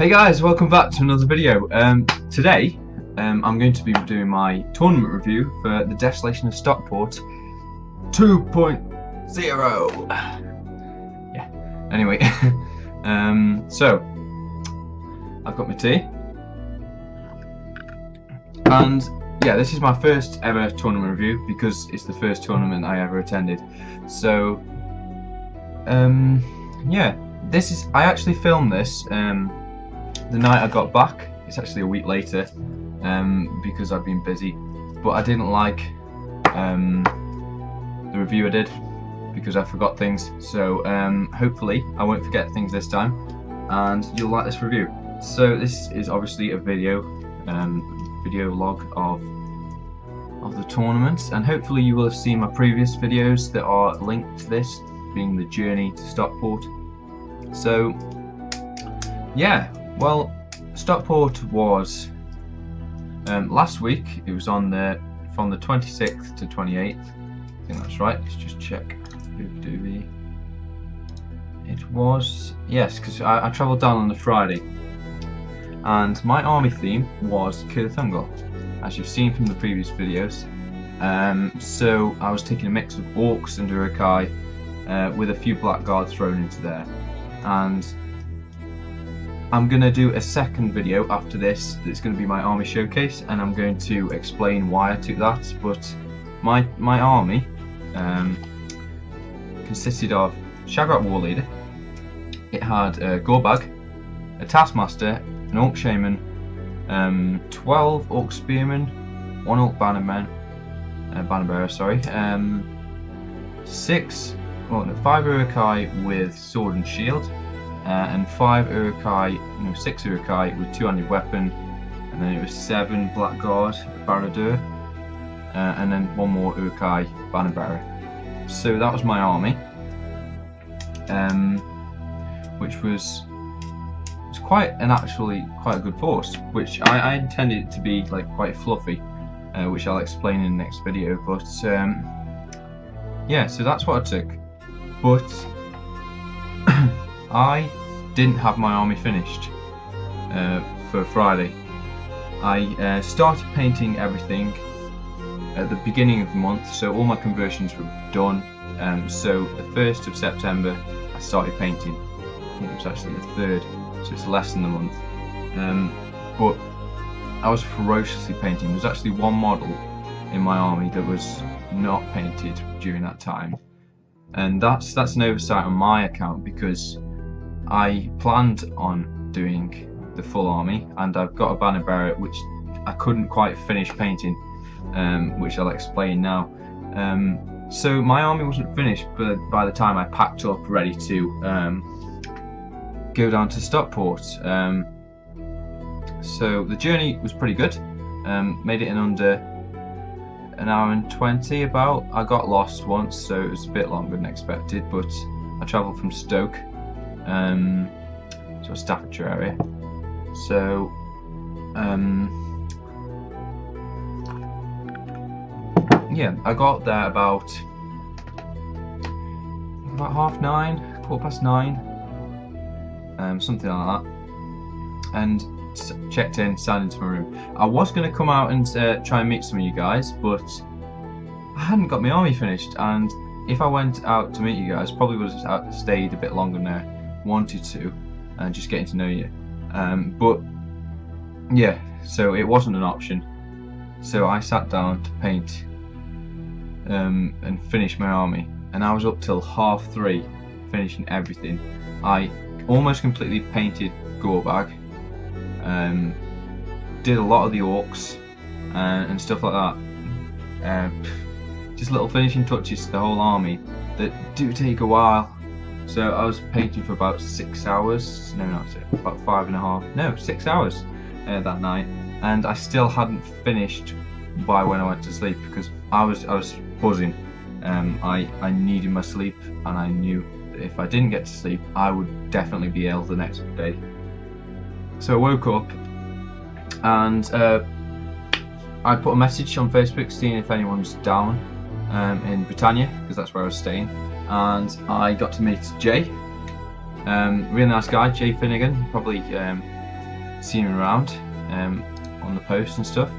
Hey guys, welcome back to another video. Today I'm going to be doing my tournament review for the Desolation of Stockport 2.0. Yeah, anyway, so I've got my tea, and yeah, this is my first ever tournament review because it's the first tournament I ever attended. So yeah, I actually filmed this the night I got back. It's actually a week later because I've been busy, but I didn't like the review I did because I forgot things. So hopefully I won't forget things this time and you'll like this review. So this is obviously a video log of the tournament, and hopefully you will have seen my previous videos that are linked to this, being the journey to Stockport. So yeah, well, Stockport was last week. It was on from the 26th to 28th. I think that's right. Let's just check. It was, yes, because I travelled down on the Friday, and my army theme was Kirthungal, as you've seen from the previous videos. So I was taking a mix of orcs and Urukai with a few blackguard thrown into there, and I'm going to do a second video after this. It's going to be my army showcase, and I'm going to explain why I took that. But my army consisted of Shagrat War Leader. It had a Gorbag, a Taskmaster, an Orc Shaman, 12 Orc Spearmen, 1 Orc Bannerbearer, 5 Urukai with Sword and Shield, and 6 Urukai with two-handed weapon, and then it was 7 Blackguard Barad-dûr, and then 1 more Urukai Bannerbearer. So that was my army, which was quite a good force, which I intended it to be like quite fluffy, which I'll explain in the next video. But yeah, so that's what I took. But I didn't have my army finished for Friday. I started painting everything at the beginning of the month, so all my conversions were done. So the 1st of September I started painting. I think it was actually the 3rd, so it's less than a month. But I was ferociously painting. There was actually one model in my army that was not painted during that time, and that's an oversight on my account, because I planned on doing the full army, and I've got a Bannerbearer which I couldn't quite finish painting, which I'll explain now. So my army wasn't finished by the time I packed up ready to go down to Stockport. So the journey was pretty good. Made it in under an hour and 20 about. I got lost once, so it was a bit longer than expected, but I travelled from Stoke to a Staffordshire area. So yeah, I got there about 9:30, 9:15, something like that, and checked in, signed into my room. I was going to come out and try and meet some of you guys, but I hadn't got my army finished, and if I went out to meet you guys, probably would have stayed a bit longer than I wanted to, and just getting to know you. But yeah, so it wasn't an option. So I sat down to paint and finish my army, and I was up till 3:30 finishing everything. I almost completely painted Gorbag, did a lot of the orcs and stuff like that. Just little finishing touches to the whole army that do take a while. So I was painting for about 6 hours, no, not 6, about 5.5, no, 6 hours that night, and I still hadn't finished by when I went to sleep, because I was buzzing. I needed my sleep, and I knew that if I didn't get to sleep, I would definitely be ill the next day. So I woke up, and I put a message on Facebook seeing if anyone's down in Britannia, because that's where I was staying, and I got to meet Jay, really nice guy, Jay Finnegan. Probably seen him around on the post and stuff.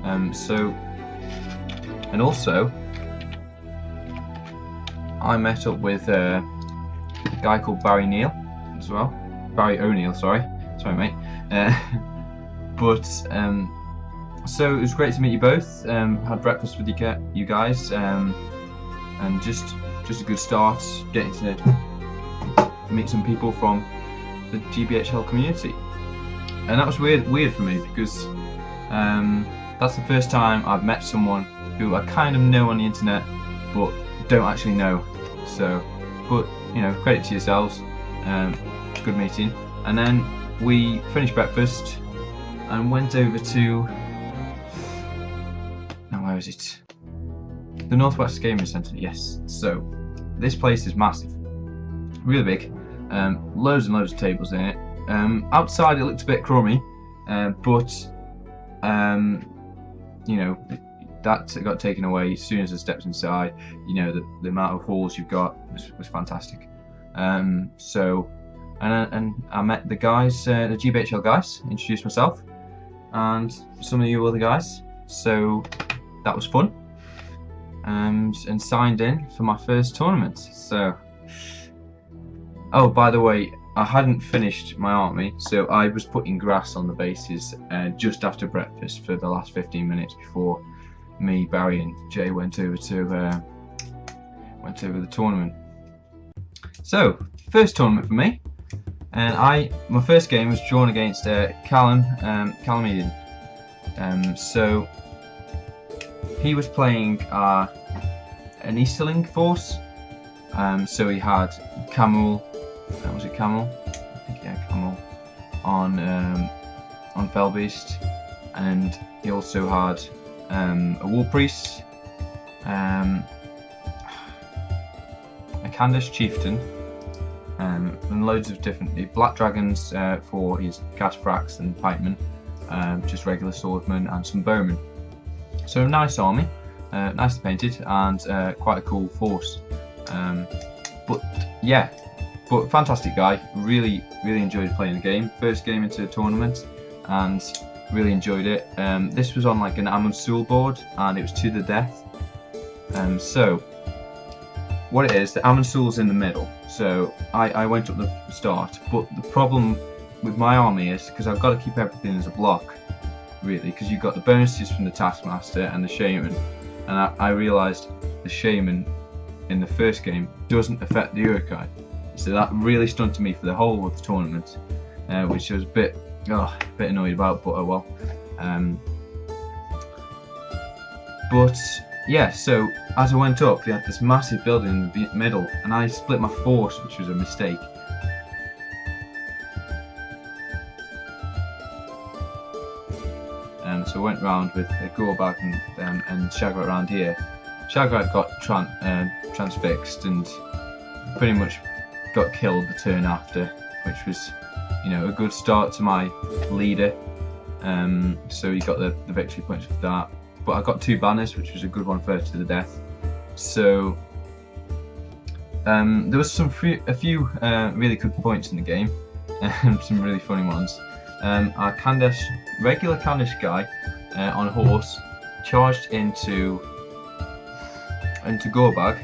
And also I met up with a guy called Barry Neal as well. Barry O'Neill, sorry mate. So it was great to meet you both. Had breakfast with you guys, and just a good start getting to meet some people from the GBHL community. And that was weird for me because that's the first time I've met someone who I kind of know on the internet but don't actually know. So, but you know, credit to yourselves. Good meeting. And then we finished breakfast and went over to, where is it? The Northwest Gaming Centre. Yes. So this place is massive, really big. Loads and loads of tables in it. Outside it looks a bit crummy, but you know, that got taken away as soon as I stepped inside. You know, the amount of halls you've got was fantastic. So, and I met the guys, the GBHL guys, introduced myself, and some of you other guys. So that was fun. And signed in for my first tournament. So, oh, by the way, I hadn't finished my army, so I was putting grass on the bases just after breakfast for the last 15 minutes before me, Barry, and Jay went over the tournament. So, first tournament for me, and my first game was drawn against Callum Eden. So he was playing an Easterling force. So he had Camel. Was it Camel? I think yeah, Camel on Felbeast, and he also had a War Priest, a Candace Chieftain, and loads of different Black Dragons for his Cataphracts and Pikemen, just regular swordsmen and some bowmen. So a nice army, nicely painted, and quite a cool force. But fantastic guy. Really enjoyed playing the game. First game into a tournament, and really enjoyed it. This was on like an Amonsul board, and it was to the death. So what it is, the Amonsul's in the middle. So I went up the start, but the problem with my army is because I've got to keep everything as a block, really, because you've got the bonuses from the Taskmaster and the Shaman, and I realised the Shaman in the first game doesn't affect the Uruk-hai. So that really stunted me for the whole of the tournament, which I was a bit annoyed about, but oh well. But yeah, so as I went up, they had this massive building in the middle, and I split my force, which was a mistake. So I went round with Gorbag and Shagrat around here. Shagrat got transfixed and pretty much got killed the turn after, which was, you know, a good start to my leader. So he got the victory points for that. But I got 2 banners, which was a good one for to the death. So there was a few really good points in the game, some really funny ones. Our regular Candish guy on a horse charged into Gorbag,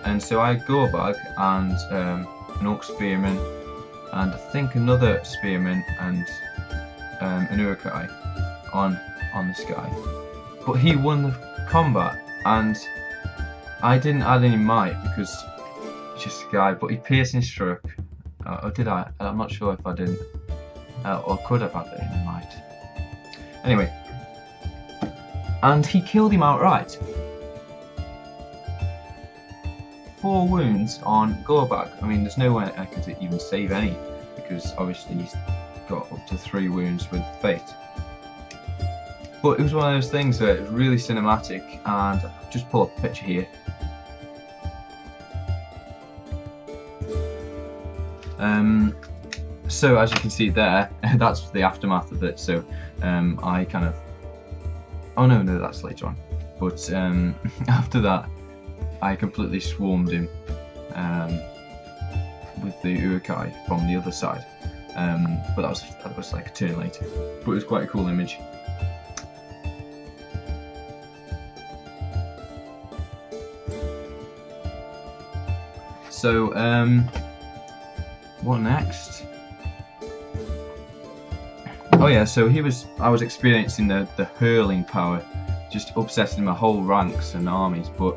and so I had Gorbag and an Orc Spearman, and I think another Spearman and an Uruk-hai on this guy. But he won the combat, and I didn't add any might because he's just a guy, but he piercing struck. Or did I? I'm not sure if I didn't. Or could have had it in might. Anyway. And he killed him outright. 4 wounds on Gorbag. I mean, there's no way I could even save any, because obviously he's got up to 3 wounds with Fate. But it was one of those things that it was really cinematic, and I'll just pull up a picture here. So as you can see there, that's the aftermath of it. So I kind of, oh no, that's later on. But after that, I completely swarmed him with the Uruk-hai from the other side. but that was like a turn later. But it was quite a cool image. So what next? Oh yeah, so I was experiencing the hurling power, just upsetting my whole ranks and armies, but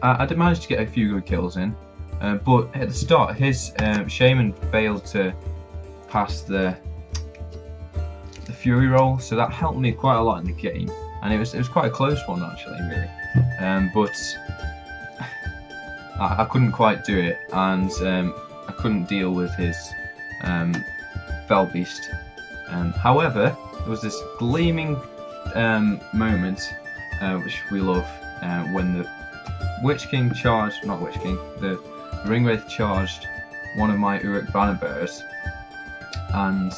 I did manage to get a few good kills in. But at the start, his shaman failed to pass the fury roll, so that helped me quite a lot in the game, and it was quite a close one actually, really. But I couldn't quite do it, and I couldn't deal with his fell beast. However, there was this gleaming moment, which we love, when the Witch King charged, not Witch King, the Ringwraith charged one of my Uruk banner bearers, and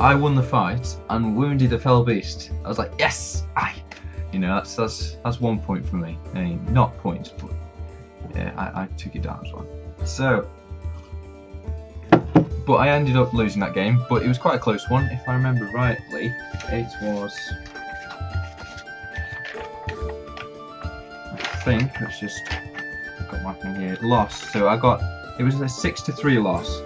I won the fight and wounded a fell beast. I was like, yes, you know, that's 1 point for me. I mean, not points, but yeah, I took it down as well. So, but I ended up losing that game, but it was quite a close one, if I remember rightly. It was, I think, let's just got my thing here, lost. So it was a 6-3 loss,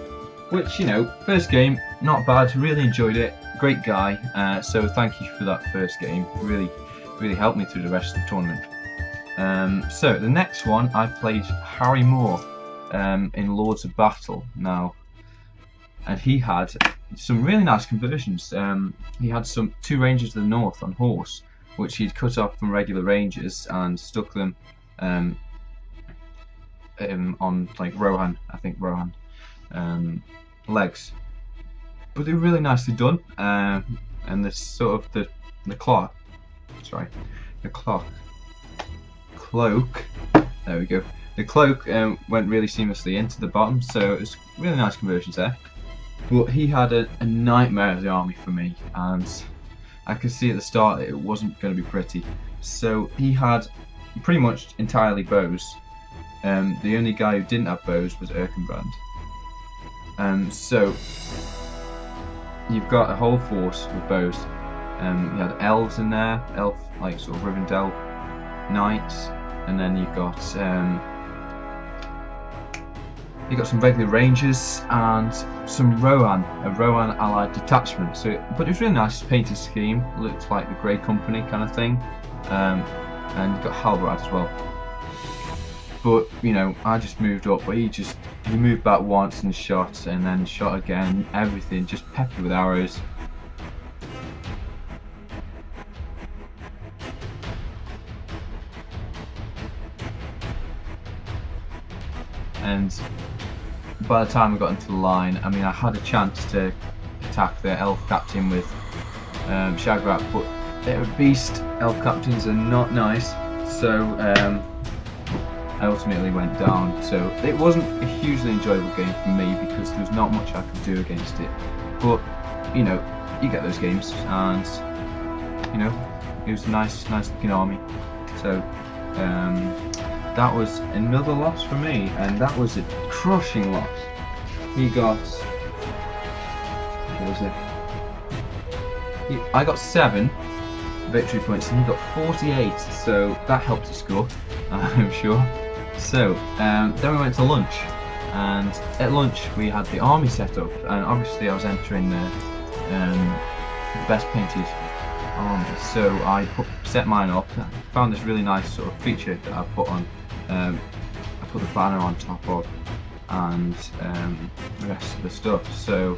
which, you know, first game, not bad, really enjoyed it, great guy, so thank you for that first game, really helped me through the rest of the tournament. So the next one, I played Harry Moore in Lords of Battle now, and he had some really nice conversions. He had 2 rangers to the north on horse, which he'd cut off from regular rangers and stuck them on like Rohan, I think Rohan legs. But they were really nicely done, and this sort of the cloak. There we go. The cloak went really seamlessly into the bottom, so it was really nice conversions there. But he had a nightmare of the army for me, and I could see at the start that it wasn't going to be pretty. So he had pretty much entirely bows. The only guy who didn't have bows was Erkenbrand. So you've got a whole force with bows. You had elves in there, like sort of Rivendell knights, and then you've got some regular rangers and some a Rohan allied detachment. So, but it was really nice painted scheme. Looked like the Grey Company kind of thing, and you've got Halbarad as well. But you know, I just moved up, but he moved back once and shot, and then shot again. Everything just peppered with arrows. And by the time we got into the line, I mean, I had a chance to attack the elf captain with Shagrat, but they're a beast. Elf captains are not nice, so I ultimately went down. So it wasn't a hugely enjoyable game for me because there was not much I could do against it. But you know, you get those games, and you know, it was a nice looking army. So that was another loss for me, and that was a crushing loss. He got, what was it? I got 7 victory points, and he got 48. So that helped to score, I'm sure. So then we went to lunch, and at lunch we had the army set up, and obviously I was entering the best painted army. So I set mine up. I found this really nice sort of feature that I put on. I put the banner on top of, and the rest of the stuff. So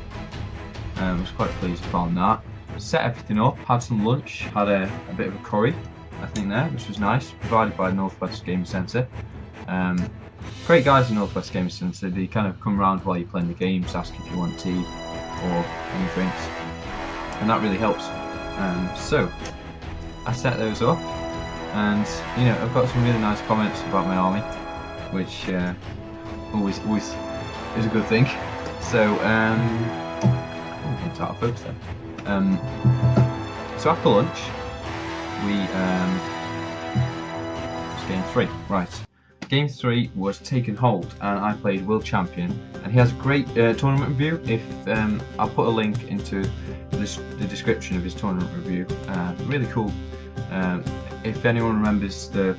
I was quite pleased upon that. Set everything up, had some lunch, had a bit of a curry, I think there, which was nice, provided by Northwest Gaming Centre. Great guys in Northwest Gaming Centre. They kind of come around while you're playing the games, ask if you want tea or any drinks, and that really helps. So I set those up, and you know, I've got some really nice comments about my army, which always is a good thing. So out of focus there. So after lunch, we was game 3, right? Game 3 was taken hold, and I played World Champion. And he has a great tournament review. If I'll put a link into the description of his tournament review. Really cool. If anyone remembers the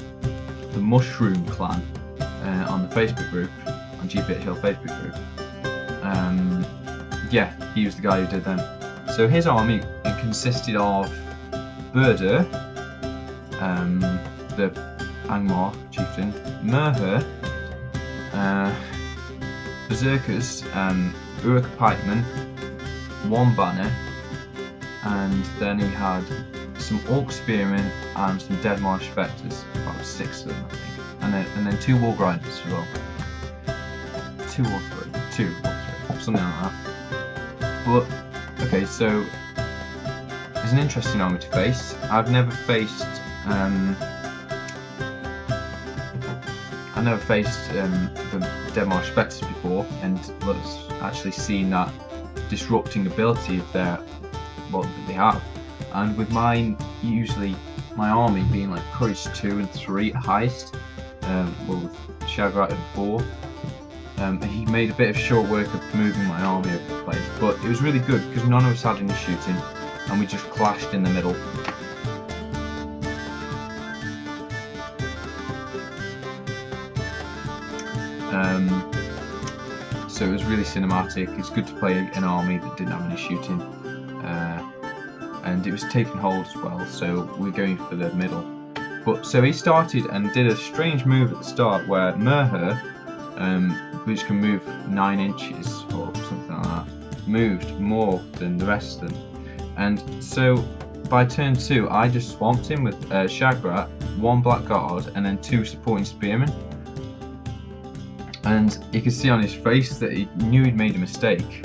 Mushroom Clan on the Facebook group, on GBHL Facebook group, yeah, he was the guy who did them. So his army consisted of Burdur, the Angmar chieftain, Merher, Berserkers, Uruk pikemen, one banner, and then he had some Orc spearmen and some Deadmarsh spectres, about 6 of them I think, and then 2 Warg riders as well. 2 or 3, something like that. But okay, so it's an interesting army to face. I've never faced the Deadmarsh spectres before, and was actually seen that disrupting ability of their that they have. And with mine, usually my army being like courage 2 and 3 at highest, well with Shagrat at 4, he made a bit of short work of moving my army over the place. But it was really good because none of us had any shooting, and we just clashed in the middle. So it was really cinematic. It's good to play an army that didn't have any shooting, and it was taking hold as well. So we're going for the middle. But so he started and did a strange move at the start where Merher, which can move 9 inches or something like that, moved more than the rest of them. And so by turn 2, I just swamped him with Shagrat, 1 Blackguard, and then 2 supporting spearmen. And you could see on his face that he knew he'd made a mistake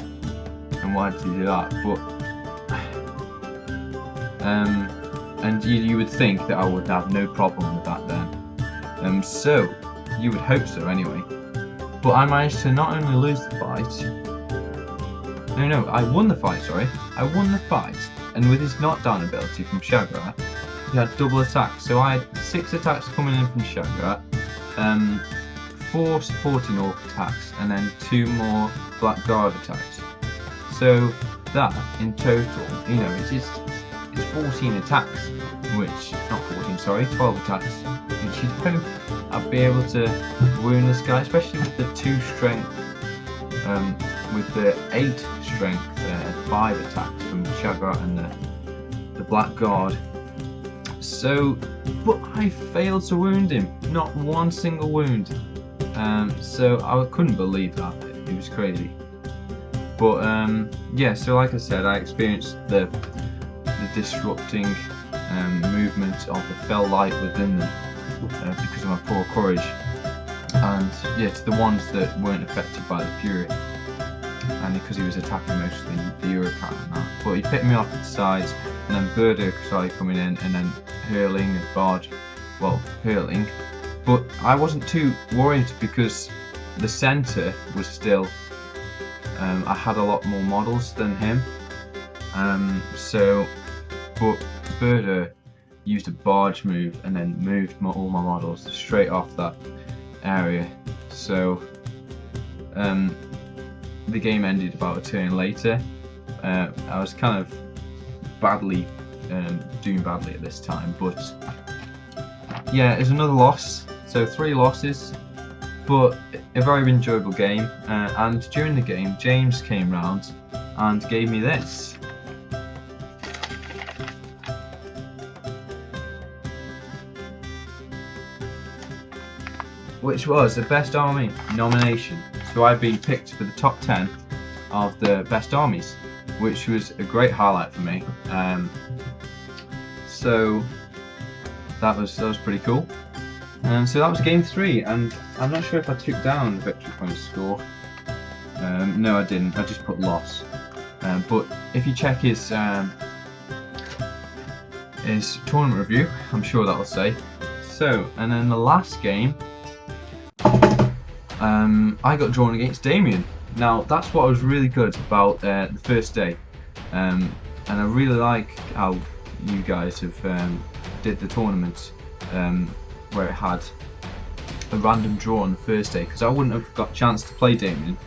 and why did he do that. But and you would think that I would have no problem with that then. So you would hope so anyway. But I managed to not only lose the fight. No, I won the fight. Sorry, I won the fight. And with his knockdown ability from Shagrat, he had double attacks. So I had 6 attacks coming in from Shagrat. 4 supporting Orc attacks, and then 2 more Blackguard attacks. So that in total, it's 14 attacks, which, not 14, sorry, 12 attacks, which you'd hope I'd be able to wound this guy, especially with the 2 strength, with the 8 strength, 5 attacks from Shagrat and the Blackguard. So, but I failed to wound him, not one single wound. So I couldn't believe that. It was crazy. But yeah, so like I said, I experienced the disrupting movement of the fell light within them because of my poor courage, and yeah, to the ones that weren't affected by the fury, and because he was attacking mostly the Eurocat and that. But he picked me off at the sides, and then Burdur started coming in, and then hurling and barge, well, hurling. But I wasn't too worried because the centre was still, I had a lot more models than him. But Burdur used a barge move and then moved all my models straight off that area. So the game ended about a turn later. I was kind of doing badly at this time, but yeah, it was another loss. So 3 losses, but a very enjoyable game. And during the game, James came round and gave me this. Which was the Best Army nomination. So I've been picked for the top 10 of the best armies, which was a great highlight for me. So that was pretty cool. So that was game 3, and I'm not sure if I took down the victory point score. No, I didn't. I just put loss. But if you check his tournament review, I'm sure that will say. So, and then the last game, I got drawn against Damien. Now that's what was really good about the first day, and I really like how you guys have did the tournament. Where it had a random draw on the first day because I wouldn't have got a chance to play Damien.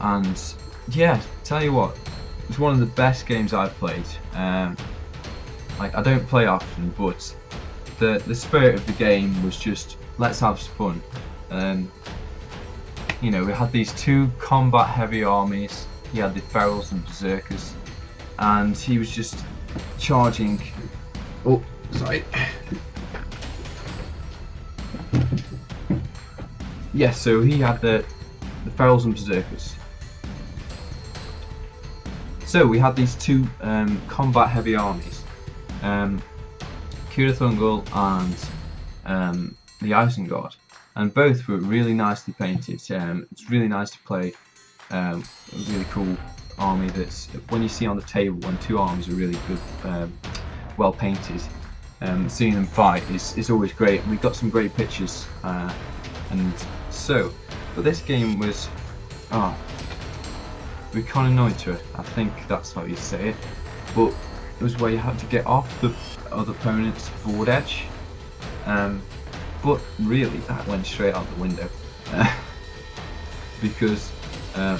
And yeah, tell you what, it's one of the best games I've played. Like, I don't play often, but the spirit of the game was just, let's have some fun. You know, we had these two combat heavy armies. He had the ferals and berserkers, and he was just charging. Oh, sorry. Yeah, so he had the ferals and berserkers. So we had these two combat heavy armies, Kirathungul and the Isengard, and both were really nicely painted. It's really nice to play a really cool army that's, when you see on the table when two armies are really good, well painted, seeing them fight is always great. We got some great pictures, and so, but this game was, Reconnoiter, I think that's how you say it, but it was where you had to get off the other opponent's board edge, but really that went straight out the window because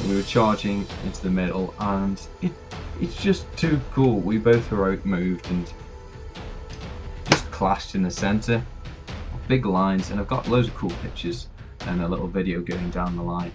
we were charging into the middle, and it's just too cool. We both were outmoved and just clashed in the centre, big lines, and I've got loads of cool pictures and a little video going down the line.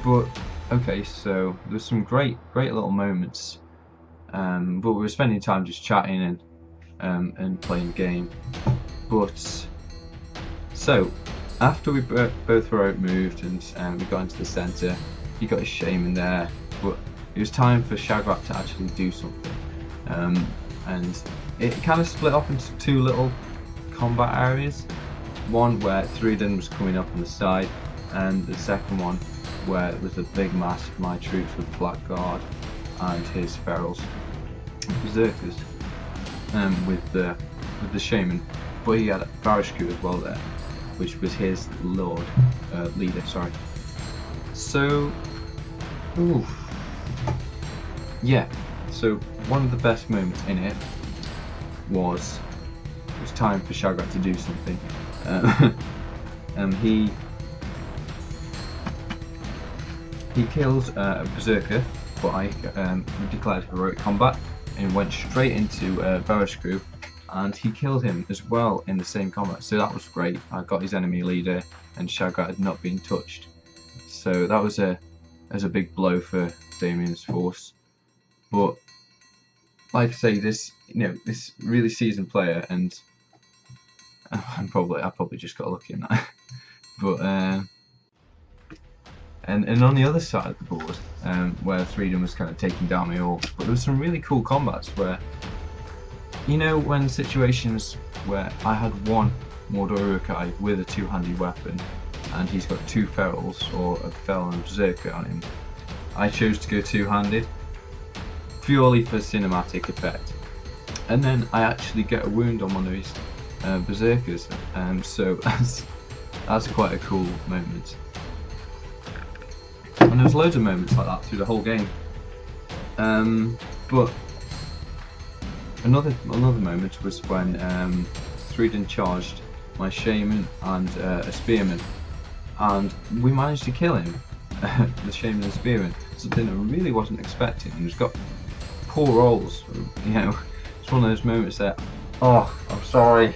But okay, so there's some great little moments, but we were spending time just chatting and playing the game. But so after we both were outmoved and we got into the centre, he got his shaman there, but it was time for Shagrat to actually do something, and it kind of split off into two little combat areas. One where Threeden was coming up on the side, and the second one where it was a big mass of my troops with Blackguard and his ferals and berserkers, with the shaman, but he had Varishku as well there, which was his leader. Sorry. So, yeah. So one of the best moments in it was time for Shagrat to do something. He kills a berserker, but I declared heroic combat and went straight into Varishku, and he killed him as well in the same combat. So that was great. I got his enemy leader, and Shagrat had not been touched. So that was a big blow for Damien's force. But like I say, this really seasoned player, and I probably just got lucky in that. But and on the other side of the board, where Threeden was kind of taking down my orcs, but there was some really cool combats where, when situations where I had one Mordor Uruk-hai with a two-handed weapon, and he's got two ferals or a feral and berserker on him, I chose to go two-handed, purely for cinematic effect. And then I actually get a wound on one of his berserkers, so that's quite a cool moment. And there's loads of moments like that through the whole game. But another moment was when Threeden charged my shaman and a spearman, and we managed to kill him, the shaman and spearman, something I really wasn't expecting. And he's got poor rolls, it's one of those moments that, oh, I'm sorry.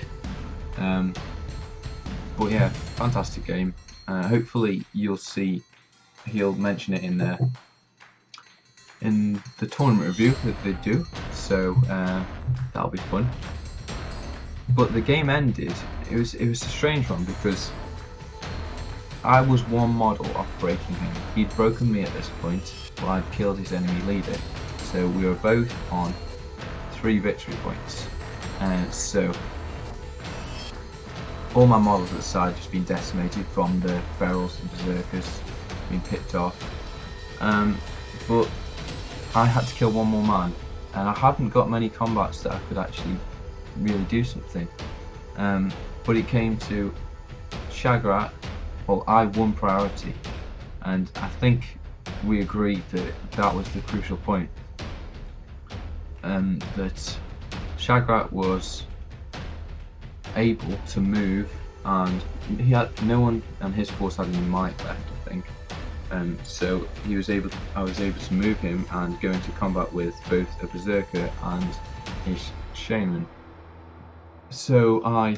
But yeah, fantastic game. Hopefully you'll see he'll mention it in the tournament review that they do, so that'll be fun. But the game ended. It was a strange one because I was one model off breaking him. He'd broken me at this point, but I'd killed his enemy leader. So we were both on 3 victory points. So all my models at the side just been decimated from the ferals and berserkers being picked off. But I had to kill one more man, and I hadn't got many combats that I could actually really do something. But it came to Shagrat. Well, I won priority, and I think we agreed that that was the crucial point. That Shagrat was able to move, and he had no one on his force had any might left, I think. So I was able to move him and go into combat with both a berserker and his shaman. So I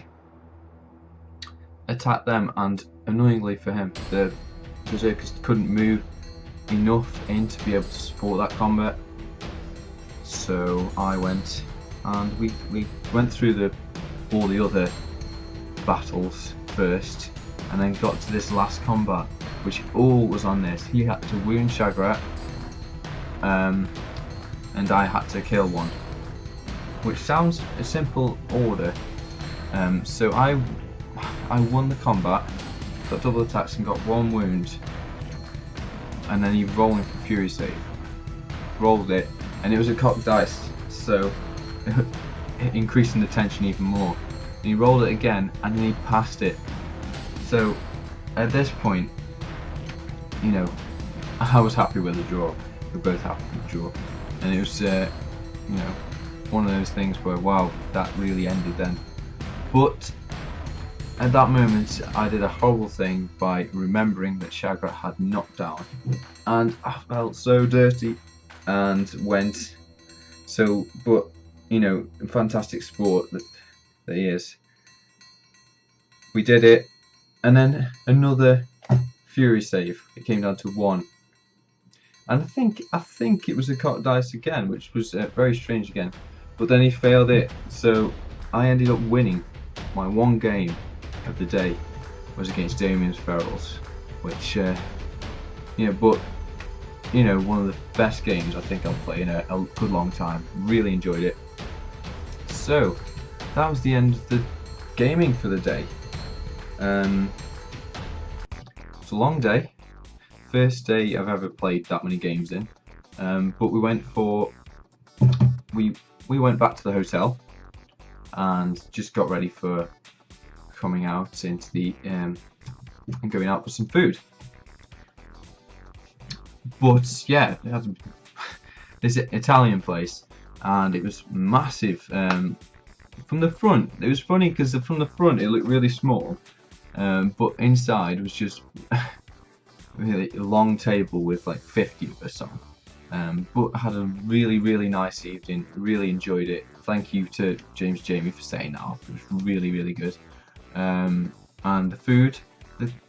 attacked them, and annoyingly for him, the berserkers couldn't move enough in to be able to support that combat. So I went, and we went through all the other battles first, and then got to this last combat, which all was on this. He had to wound Shagrat, and I had to kill one, which sounds a simple order. So I won the combat, got double attacks and got one wound, and then he rolled for fury save. Rolled it, and it was a cocked dice, so increasing the tension even more. And he rolled it again, and then he passed it. So at this point, you know, I was happy with the draw. We're both happy with the draw, and it was, you know, one of those things where, wow, that really ended then. But at that moment, I did a horrible thing by remembering that Shagrat had knocked down, and I felt so dirty, and went. So, but you know, fantastic sport that he is. We did it, and then another fury save. It came down to 1, and I think it was a cocked dice again, which was very strange again. But then he failed it, so I ended up winning. My one game of the day was against Damien's Ferals, which, you know, but you know, one of the best games I think I've played in a good long time. Really enjoyed it. So that was the end of the gaming for the day. It's a long day. First day I've ever played that many games in. But we went back to the hotel and just got ready for coming out into the and going out for some food. But yeah, it has this Italian place, and it was massive. From the front, it was funny because from the front it looked really small, but inside was just really a long table with like 50 of us on. But I had a really nice evening. Really enjoyed it. Thank you to Jamie for setting that up. It was really good. And the food,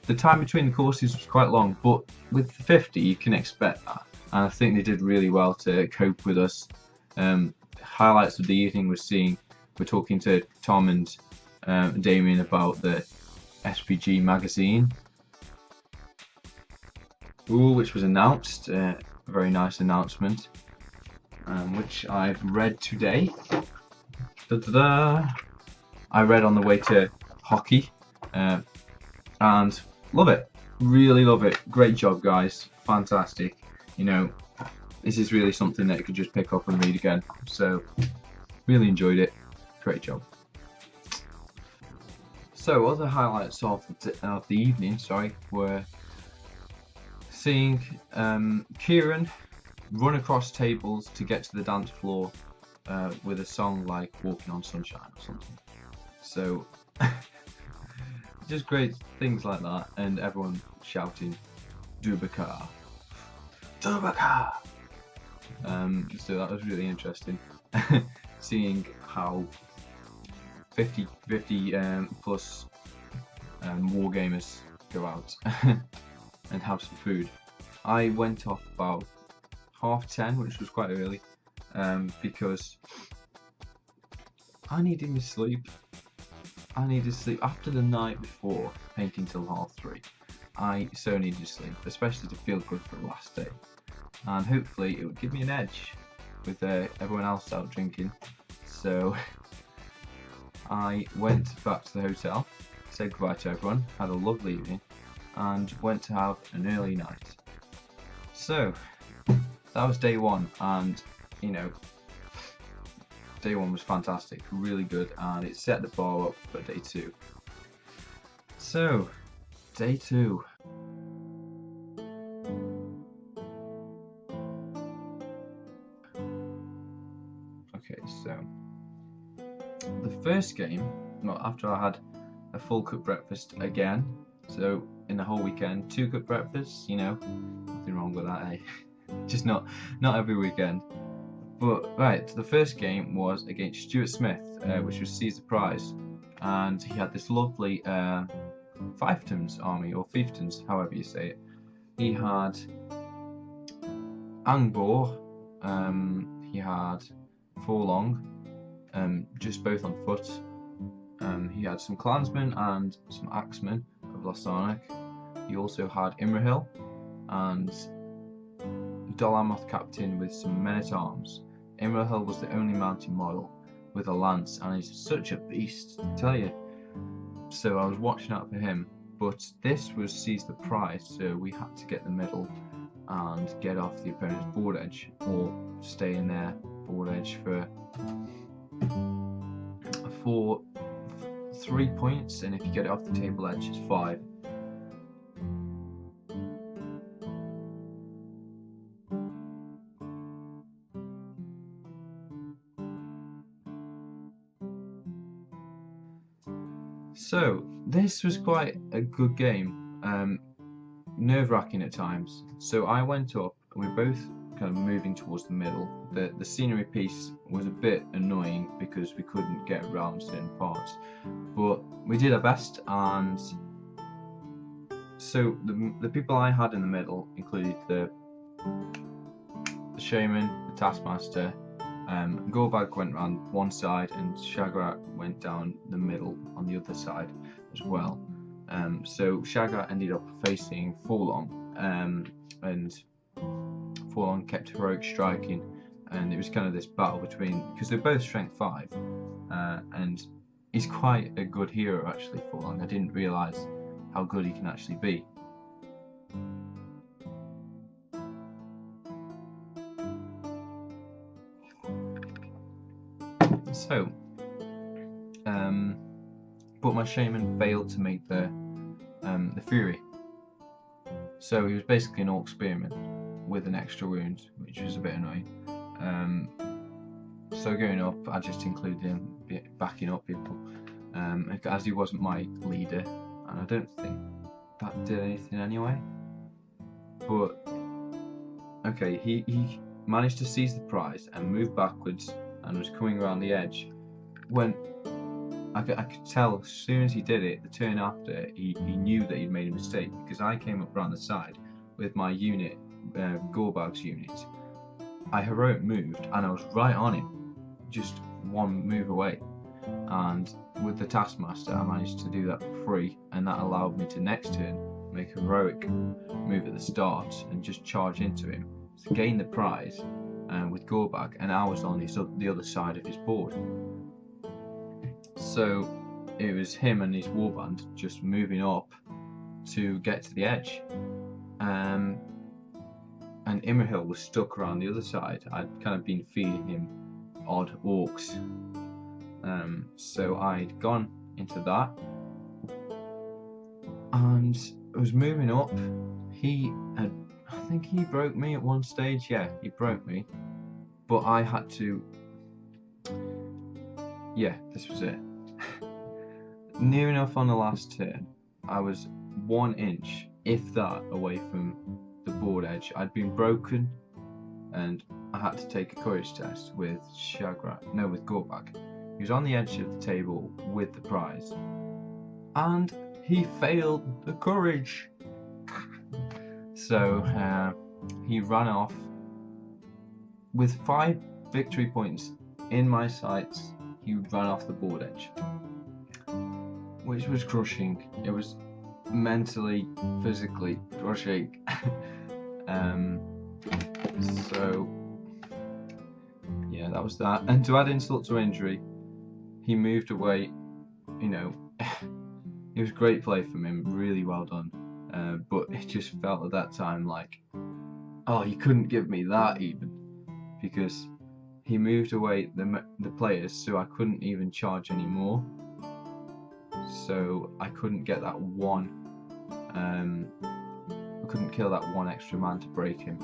the time between the courses was quite long, but with 50 you can expect that. And I think they did really well to cope with us. Highlights of the evening we're talking to Tom and Damien about the SPG magazine, which was announced. A very nice announcement, which I've read today. I read on the way to hockey, and love it. Really love it. Great job, guys. Fantastic. You know, this is really something that you could just pick up and read again. So, really enjoyed it. Great job. So, other highlights of the evening, were seeing Kieran run across tables to get to the dance floor with a song like Walking on Sunshine or something. So, just great things like that, and everyone shouting Dubaka. Dubaka! So that was really interesting. Seeing how 50 plus wargamers go out and have some food. I went off about 10:30, which was quite early, because I needed to sleep. After the night before painting till 3:30. I so needed to sleep, especially to feel good for the last day, and hopefully it would give me an edge with everyone else out drinking. So I went back to the hotel, said goodbye to everyone, had a lovely evening, and went to have an early night. So that was day 1, and you know, day 1 was fantastic, really good, and it set the bar up for day 2. So, day 2. Okay, so the first game, well, after I had a full cooked breakfast again, so in the whole weekend, 2 cooked breakfasts, you know, nothing wrong with that, eh? Just not every weekend. But right, the first game was against Stuart Smith, which was Caesar Prize, and he had this lovely fiefdoms army, or fiefdoms, however you say it. He had Angbor, he had Forlong, just both on foot. He had some clansmen and some axemen of Lasarnik. He also had Imrahil and Dolamoth captain with some men-at-arms. Imrahil was the only mounted model with a lance, and he's such a beast, I tell you. So I was watching out for him, but this was Seize the Prize, so we had to get the middle and get off the opponent's board edge, or stay in their board edge for 3 points, and if you get it off the table edge, it's 5. So this was quite a good game, nerve-wracking at times. So I went up, and we were both kind of moving towards the middle. The scenery piece was a bit annoying because we couldn't get around certain parts, but we did our best. And so the people I had in the middle included the shaman, the taskmaster. Gorbag went around one side, and Shagrat went down the middle on the other side as well. So Shagrat ended up facing Forlong, and Forlong kept heroic striking, and it was kind of this battle between, because they're both strength 5, and he's quite a good hero actually, Forlong. I didn't realise how good he can actually be. So, but my shaman failed to make the fury, so he was basically an orc spearman with an extra wound, which was a bit annoying. So going up, I just included him backing up people, as he wasn't my leader, and I don't think that did anything anyway. But okay, he managed to seize the prize and move backwards, and was coming around the edge when I could tell as soon as he did it, the turn after, he knew that he'd made a mistake, because I came up around the side with my unit, Gorbag's unit. I heroic moved, and I was right on him, just one move away, and with the taskmaster I managed to do that for free, and that allowed me to next turn make a heroic move at the start and just charge into him to gain the prize. With Gorbag, and I was on the other side of his board. So it was him and his warband just moving up to get to the edge. And Imrahil was stuck around the other side. I'd kind of been feeding him odd orcs. So I'd gone into that, and I was moving up. I think he broke me at one stage. Yeah, he broke me, but I had to. Yeah, this was it. Near enough on the last turn, I was 1 inch, if that, away from the board edge. I'd been broken, and I had to take a courage test with with Gorbag. He was on the edge of the table with the prize, and he failed the courage. So he ran off with 5 victory points in my sights. He ran off the board edge, which was crushing. It was mentally, physically crushing. So yeah, that was that. And to add insult to injury, he moved away. You know, it was great play from him, really well done. But it just felt at that time like, oh, you couldn't give me that even, because he moved away the players, so I couldn't even charge anymore. So I couldn't get that one. I couldn't kill that one extra man to break him.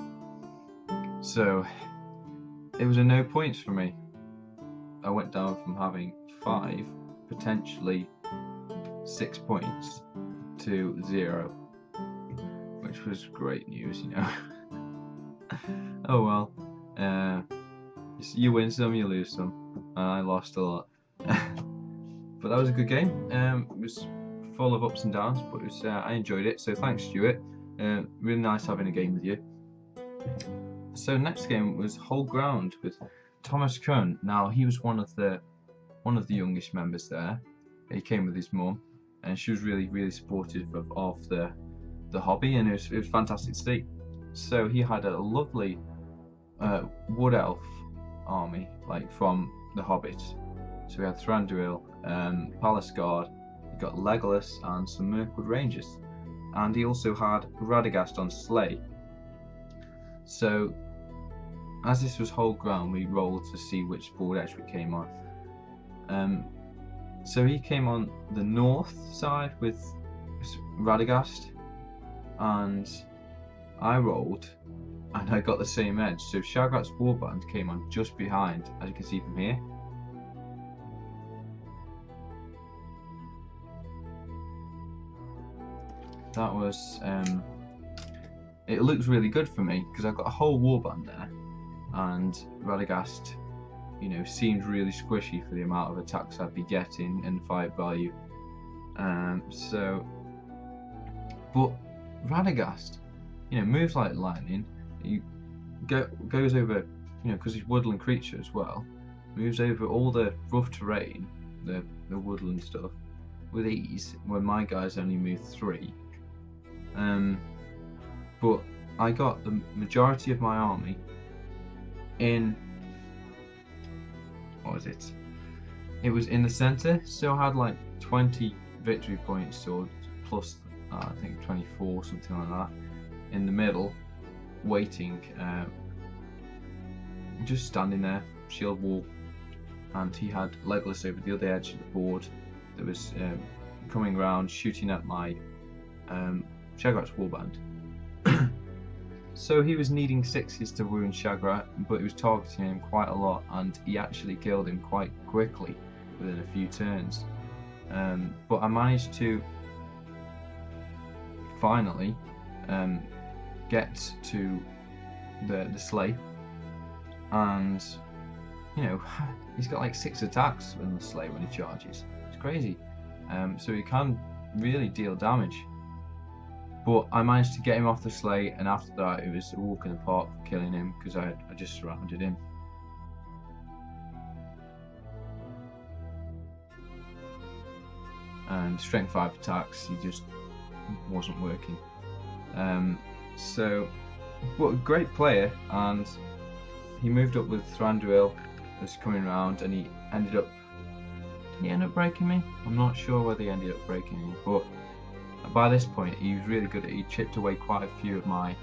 So it was a no points for me. I went down from having 5, potentially 6 points, to 0, which was great news, you know. Oh well. You win some, you lose some, and I lost a lot. But that was a good game. It was full of ups and downs, but it was, I enjoyed it. So thanks, Stuart. Really nice having a game with you. So next game was Whole Ground with Thomas Kuhn. Now he was one of the youngest members there. He came with his mum, and she was really supportive of the hobby, and it was fantastic to see. So he had a lovely wood elf army, like from the Hobbit. So we had Thranduil, Palace Guard, we got Legolas and some Mirkwood Rangers, and he also had Radagast on sleigh. So as this was Whole Ground, we rolled to see which board edge we came on. So he came on the north side with Radagast, and I rolled and I got the same edge. So Shagrat's Warband came on just behind, as you can see from here. That was, it looks really good for me because I've got a whole warband there, and Radagast, you know, seemed really squishy for the amount of attacks I'd be getting and fight value. But Radagast, you know, moves like lightning. He goes over, you know, because he's woodland creature as well, moves over all the rough terrain, the woodland stuff, with ease, when my guys only move 3. But I got the majority of my army in, what was it? It was in the centre, so I had like 20 victory points, or plus I think 24, something like that, in the middle, waiting, just standing there, shield wall, and he had Legolas over the other edge of the board that was coming around, shooting at my Shagrat's warband. So he was needing 6s to wound Shagrat, but he was targeting him quite a lot, and he actually killed him quite quickly within a few turns. But I managed to finally get to the sleigh, and you know, he's got like 6 attacks in the sleigh when he charges. It's crazy. So he can really deal damage. But I managed to get him off the sleigh, and after that it was a walk in the park for killing him, because I just surrounded him. And strength 5 attacks, he just wasn't working. But a great player, and he moved up with Thranduil, was coming around, and he ended up breaking me? I'm not sure whether he ended up breaking me, but by this point he was really good. He chipped away quite a few of my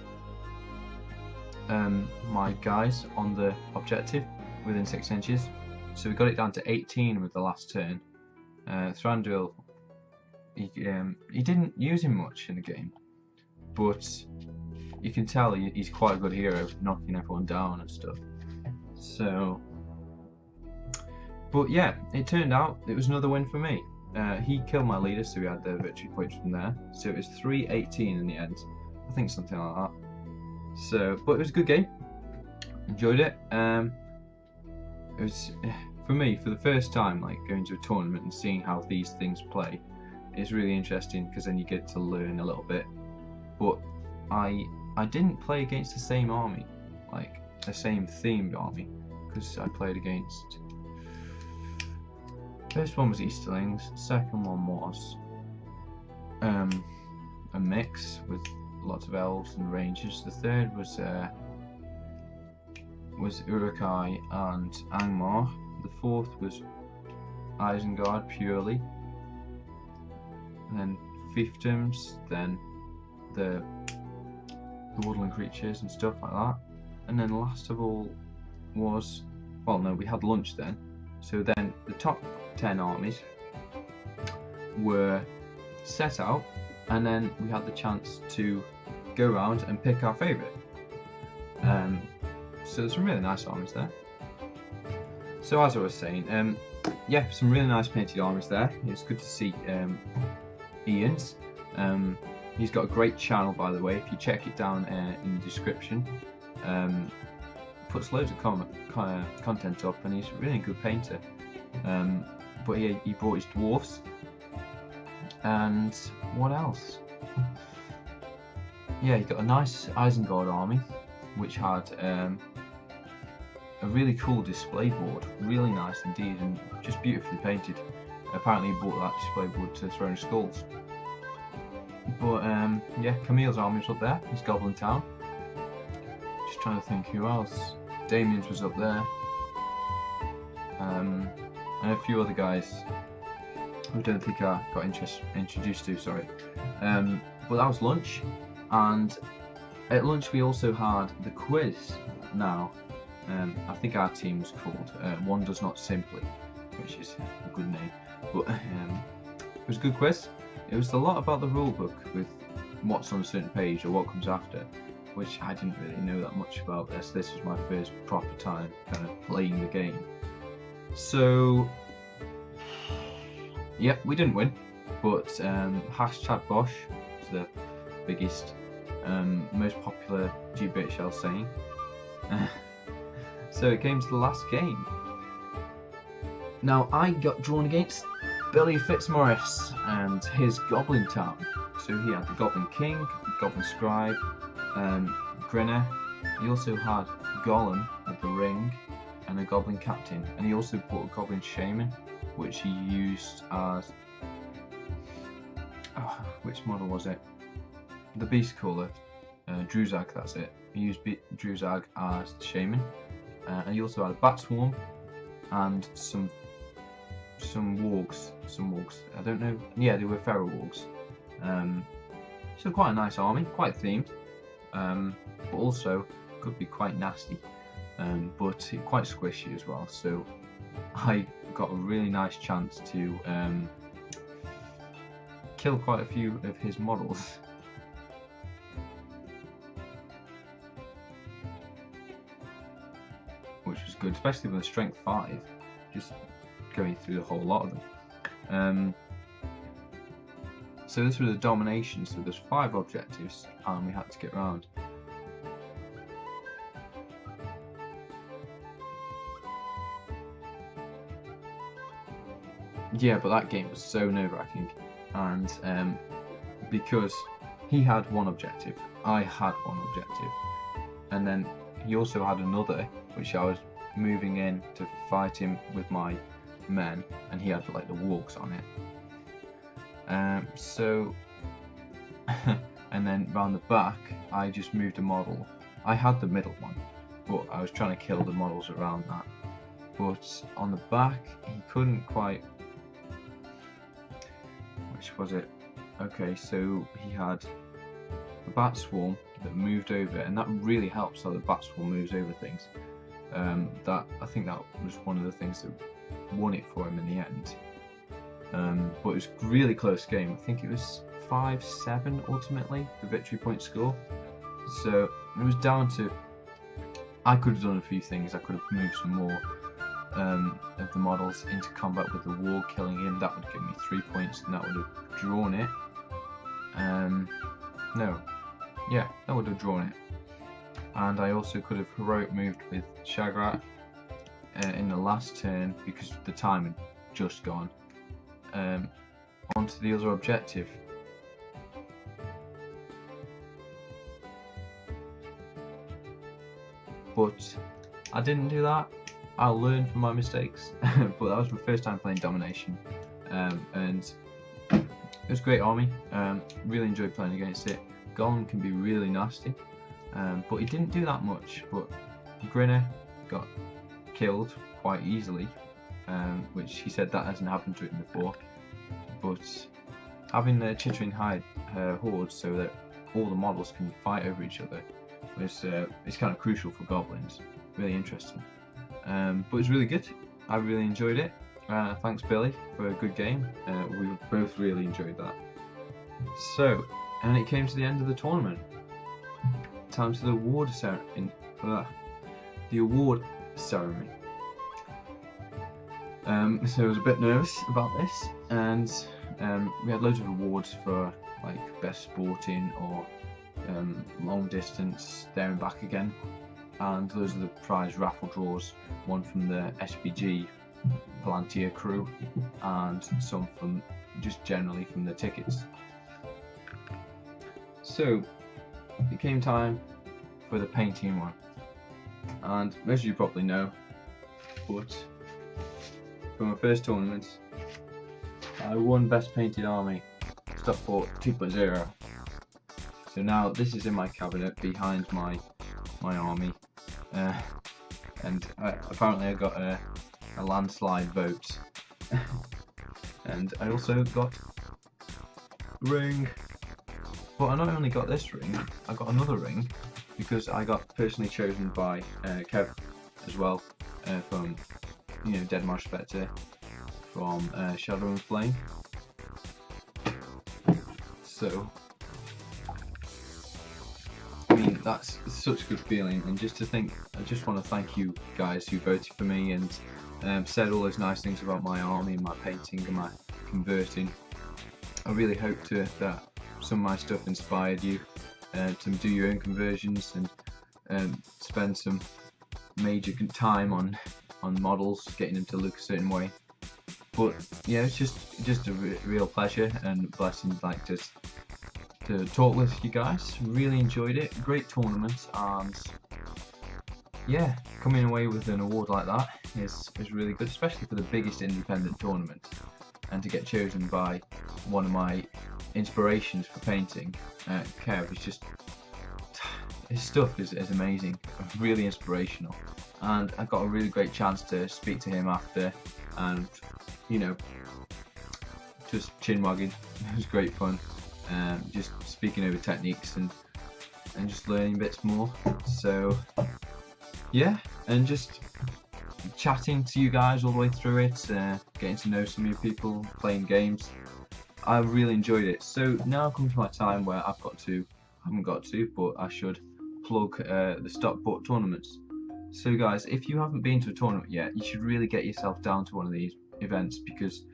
my guys on the objective within 6 inches, so we got it down to 18 with the last turn. Thranduil, he didn't use him much in the game, but you can tell he's quite a good hero, knocking everyone down and stuff. So, but yeah, it turned out it was another win for me. He killed my leader, so we had the victory points from there. So it was 3-18 in the end. I think something like that. So, but it was a good game. Enjoyed it. It was, for me, for the first time, like going to a tournament and seeing how these things play, is really interesting, because then you get to learn a little bit. But I didn't play against the same army, like the same themed army, because I played against. First one was Easterlings, second one was a mix with lots of elves and rangers. The third was Uruk-hai and Angmar. The fourth was Isengard purely, and then fiefdoms, then the woodland creatures and stuff like that, and then last of all was well, no, we had lunch then. So then the top 10 armies were set out, and then we had the chance to go around and pick our favourite. So there's some really nice armies there. So as I was saying, yeah, some really nice painted armies there. It's good to see Ian's. He's got a great channel, by the way. If you check it down in the description, puts loads of content up, and he's a really good painter. But he brought his dwarfs, and what else? Yeah, he got a nice Isengard army, which had a really cool display board, really nice indeed, and just beautifully painted. Apparently he bought that display board to Throne of Skulls. But yeah, Camille's army was up there, his Goblin Town. Just trying to think who else. Damien's was up there. And a few other guys who I don't think I got introduced to, sorry. But that was lunch, and at lunch we also had the quiz. Now, I think our team was called One Does Not Simply, which is a good name. But it was a good quiz. It was a lot about the rulebook with what's on a certain page or what comes after, which I didn't really know that much about. This was my first proper time kind of playing the game. So, yep, we didn't win, but #Bosch is the biggest, most popular GBHL saying. So it came to the last game. Now I got drawn against Billy Fitzmaurice and his Goblin Town. So he had the Goblin King, Goblin Scribe, Grinner. He also had Gollum with the ring and a Goblin Captain, and he also bought a Goblin Shaman, which he used as which model was it? The Beast Caller, Druzag. That's it. He used Druzag as the Shaman, and he also had a Bat Swarm and some wargs. I don't know. Yeah, they were feral wargs. So quite a nice army, quite themed, but also could be quite nasty, but quite squishy as well. So I got a really nice chance to kill quite a few of his models. Which was good, especially with a strength 5, just going through the whole lot of them. So this was a domination, so there's 5 objectives and we had to get around. Yeah, but that game was so nerve-wracking, and because he had one objective, I had one objective, and then he also had another, which I was moving in to fight him with my men, and he had like the wargs on it. So and then round the back I just moved a model. I had the middle one, but I was trying to kill the models around that. But on the back he couldn't quite. Which was it? Okay, so he had a Bat Swarm that moved over, and that really helps how the Bat Swarm moves over things. That I think that was one of the things that won it for him in the end. But it was a really close game. I think it was 5-7 ultimately, the victory point score. So it was down to, I could have done a few things. I could have moved some more of the models into combat with the war, killing him. That would give me 3 points, and that would have drawn it. No, yeah, that would have drawn it. And I also could have heroic moved with Shagrat in the last turn because the time had just gone. Onto the other objective. But I didn't do that. I'll learn from my mistakes. But that was my first time playing Domination, and it was a great army. Really enjoyed playing against it. Gollum can be really nasty, but he didn't do that much. But Grinner got killed quite easily, which he said that hasn't happened to him before. But having the Chittering Horde so that all the models can fight over each other is kind of crucial for goblins. Really interesting. but it's really good. I really enjoyed it. Thanks Billy for a good game. We both really enjoyed that. So, and it came to the end of the tournament. Time to the award ceremony. The award ceremony. So I was a bit nervous about this, and we had loads of awards for like best sporting or long distance, there and back again, and those are the prize raffle draws. One from the SPG Palantir crew, and some from just generally from the tickets. So it came time for the painting one, and most of you probably know, but for my first tournament I won Best Painted Army Stockport 2.0. So now this is in my cabinet behind my army, and apparently I got a landslide vote. And I also got a ring, but I not only got this ring, I got another ring because I got personally chosen by Kev as well, from Dead Marsh Spectre from Shadow and Flame. So I mean, that's such a good feeling, and just to think, I just want to thank you guys who voted for me and said all those nice things about my army and my painting and my converting. I really hope that some of my stuff inspired you to do your own conversions and spend some major time on models, getting them to look a certain way. But yeah, it's just a real pleasure and blessing, like just to talk with you guys. Really enjoyed it. Great tournament, and yeah, coming away with an award like that is really good, especially for the biggest independent tournament, and to get chosen by one of my inspirations for painting, Kev. It's just, his stuff is amazing, really inspirational, and I got a really great chance to speak to him after, and just chin wagging. It was great fun, just speaking over techniques and just learning bits more. So yeah, and just chatting to you guys all the way through it, getting to know some of you people, playing games. I really enjoyed it. So now comes my time where I haven't got to, but I should plug the Stockport tournaments. So guys, if you haven't been to a tournament yet, you should really get yourself down to one of these events, because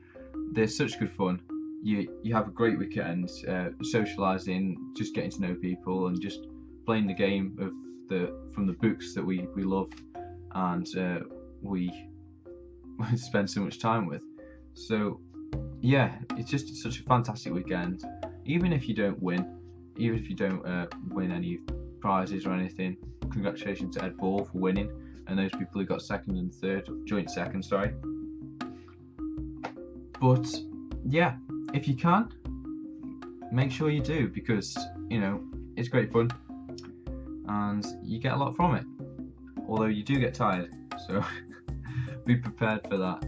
they're such good fun. You have a great weekend, socialising, just getting to know people, and just playing the game from the books that we love, and we spend so much time with. So yeah, it's just such a fantastic weekend. Even if you don't win, win any prizes or anything, congratulations to Ed Ball for winning, and those people who got second and third, joint second, sorry. But yeah, if you can, make sure you do, because it's great fun and you get a lot from it, although you do get tired, so be prepared for that.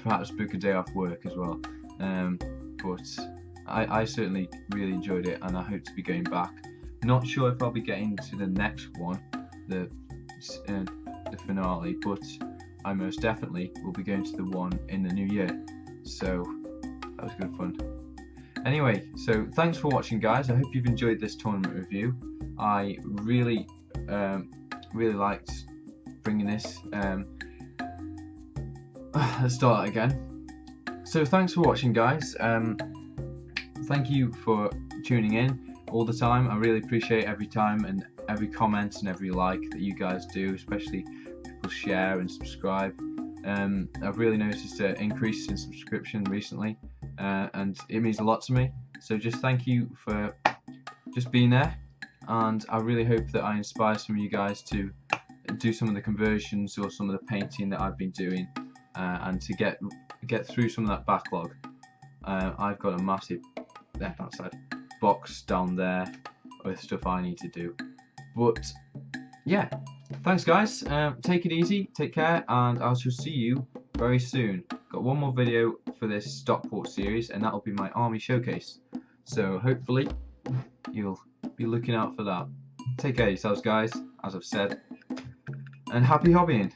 Perhaps book a day off work as well, but I certainly really enjoyed it, and I hope to be going back. Not sure if I'll be getting to the next one, the finale, but I most definitely will be going to the one in the new year. So that was good fun. Anyway, so thanks for watching, guys. I hope you've enjoyed this tournament review. I really liked bringing this. Let's start that again. So thanks for watching, guys. Thank you for tuning in all the time. I really appreciate every time and every comment and every like that you guys do, especially people share and subscribe. I've really noticed an increase in subscription recently, and it means a lot to me. So just thank you for just being there, and I really hope that I inspire some of you guys to do some of the conversions or some of the painting that I've been doing, and to get through some of that backlog. I've got a massive box down there with stuff I need to do. But yeah, thanks guys, take it easy, take care, and I shall see you very soon. Got one more video for this Stockport series, and that'll be my army showcase, so hopefully you'll be looking out for that. Take care of yourselves, guys, as I've said, and happy hobbying.